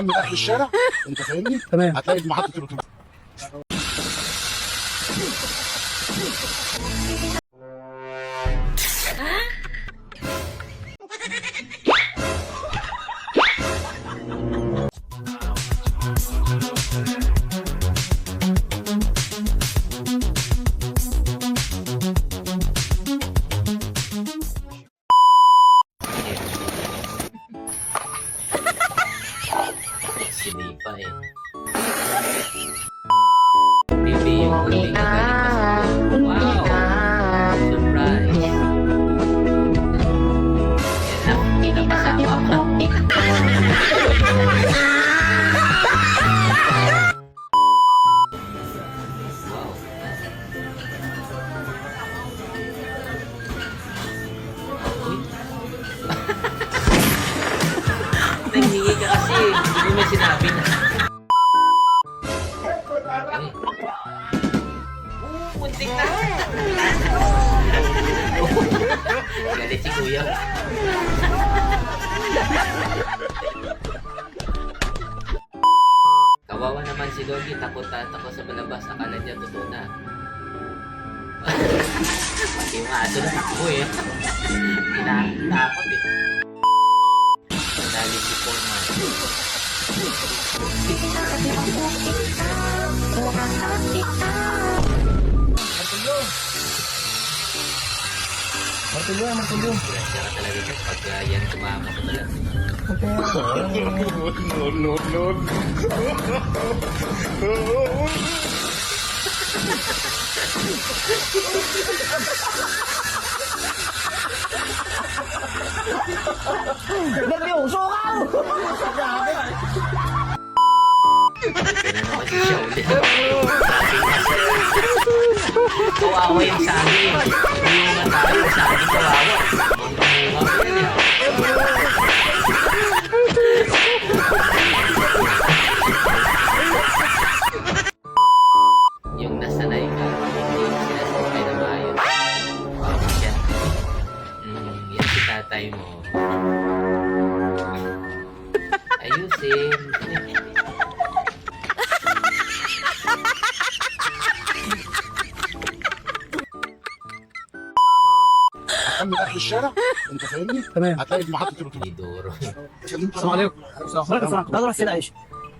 هكمل اخر الشارع، انت فاهمني؟ تمام. هتلاقي محطه الاتوبيس. Hindi pa eh. Bibi yung huling nagaling pa sa school. Wow! Surprise! Yan na, nakasama pa. Wow! Uy! Nanghingi ka kasi. Hindi mo sinabi na. Muntik na. Galit si kuya. Kawawa naman si Doggy. Takot sa palabas. Akala niya totoo na. Pati yung aso na takbo eh. Takot eh. Dali si Foreman. Martilyo. Siya ka talaga ito pag yan tumama sa balat. Nervyoso ka! Kaya naman si siya ulit. Kawawa yung saging. Hindi mo nga tayo yung saging kawawa. Bunga pa yan eh. Yung nasanay ka, hindi sinasanay na maayos. Kawawa siya. Yan si tatay mo. Ayusin. هكمل اخر الشارع، انت فاهمني؟ تمام. هتلاقي محطه الاتوبيس. Idoro. السلام عليكم. ده راح سيدة عيش.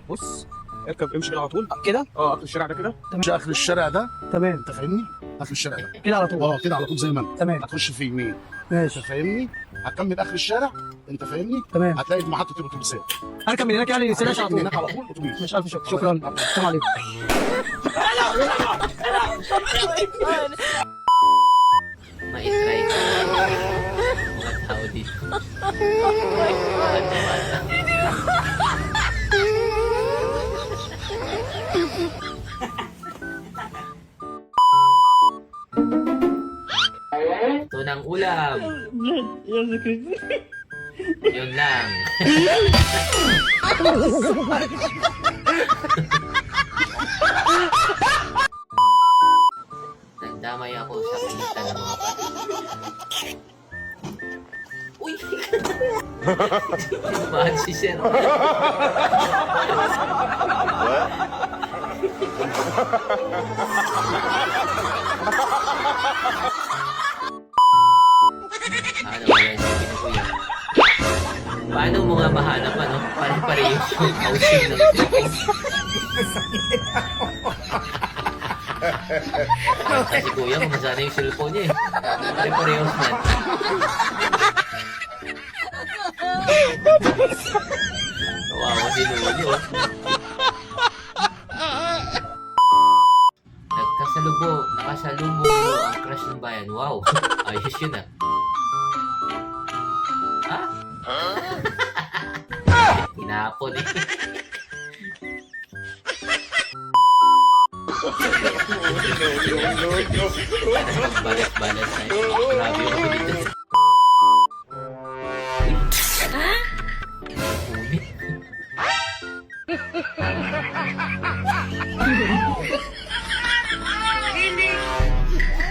بص اركب امشي كده على طول. كده؟ اخر الشارع ده كده. امشي اخر الشارع ده، تمام. انت فاهمني؟ اخر الشارع ده. كده على طول. كده على طول زي ما انت. تمام. هتخش في يمين. انت ماشي. فاهمني؟ هتكمل اخر الشارع، انت فاهمني؟ تمام. هتلاقي محطه الاتوبيسات. هركب من هناك يعني سيدة على من هناك طول. على طول اتوبيس. مش ألف شكر. شكرا. السلام عليكم. Maitry ko. Mga tao dito. Mga bata. Ito ng ulam. Yun lang. Nagdamay ako sa pilitan ng mga bata. Uy! Mahal si Sir. Ano ba yan? Sige na kuya. Paano mo nga mahanap ano? Pare-parehas yung housing ng kasi kuya, kumasana yung cellphone niya eh. Pare-parehas man. Kawawa si Lolo. Nakasalubong mo ang crush ng bayan. Wow, ayos yun ah. Ha? Hinapon eh. Balas-balas na yun. Grabe yung dito. Ulit.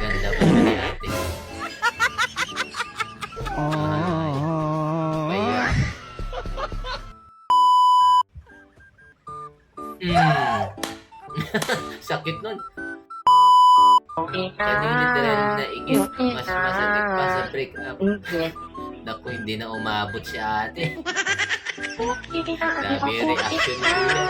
Ganda pa naman ni ate. Ay. Kaya. Sakit nun. Can you literal na igit? Mas masakit pa sa break up. Naku, hindi na umabot si ate. Dami yung reaction ni kuya.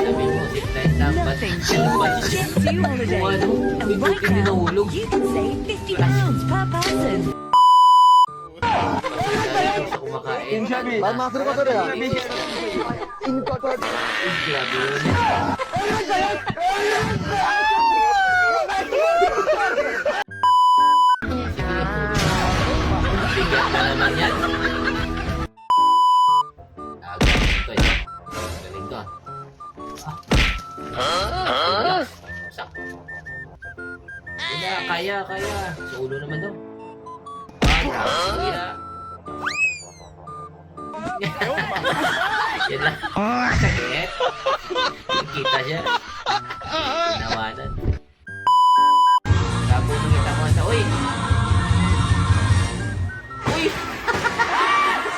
Sabi mo, zip line dapat. Ships you holiday. Kung ano, And may right bukin din now, nahulog. you can save £50 per person. Sa kumakain. Masuk ka to rin. Grabe yun. Sige. Bigat na naman yan. Ito yun. Galing to. Sak. Kaya. Sa ulo naman daw. Kaya. Yan lang. Sakit. Kita siya. Tinawanan. Tapos nakita ko sa, uy! Uy!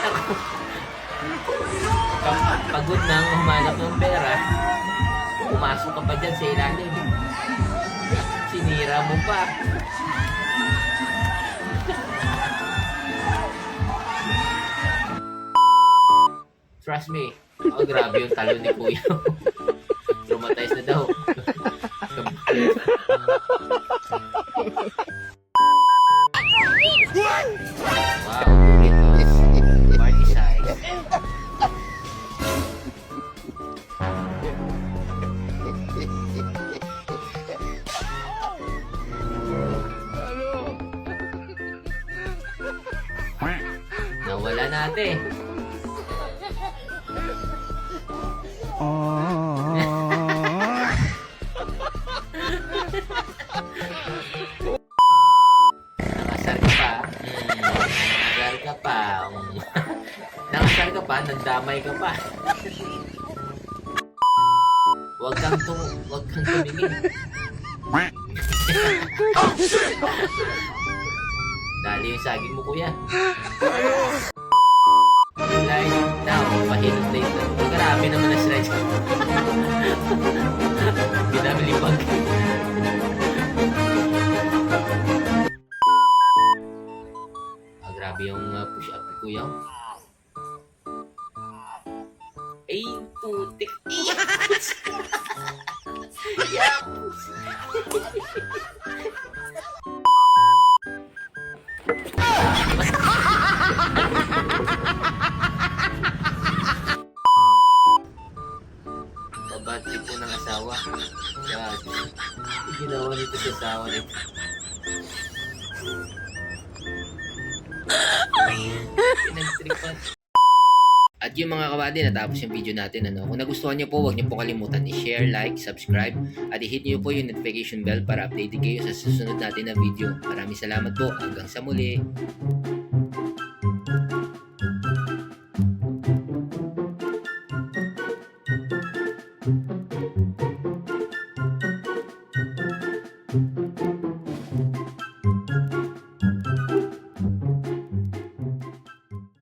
Ako. Pagod nang humanap ng pera, pumasok ka pa dyan sa ilalim. Sinira mo pa. Trust me. Oh, grabe yung talo ni Kuya. Traumatized na daw. Wow, burritos. Party size. Nawala natin. Nakasar ka pa. Nakasar ka pa. Nakasar ka pa, nagdamay ka pa. Huwag kang tumingin. Dali yung saging mo, kuya. Like, now, pahilot na ito. Marami naman na sila dyan. Binabilibag. Grabe yung push-up ni kuya. Ay, putik. Babati po ng asawa. God. Ginawa nito sa asawa nito. Pinagtripan. At yung mga kabady, natapos yung video natin. Kung nagustuhan nyo po, huwag nyo po kalimutan i-share, like, subscribe, at i-hit nyo po yung notification bell para updated kayo sa susunod natin na video. Maraming salamat po. Hanggang sa muli.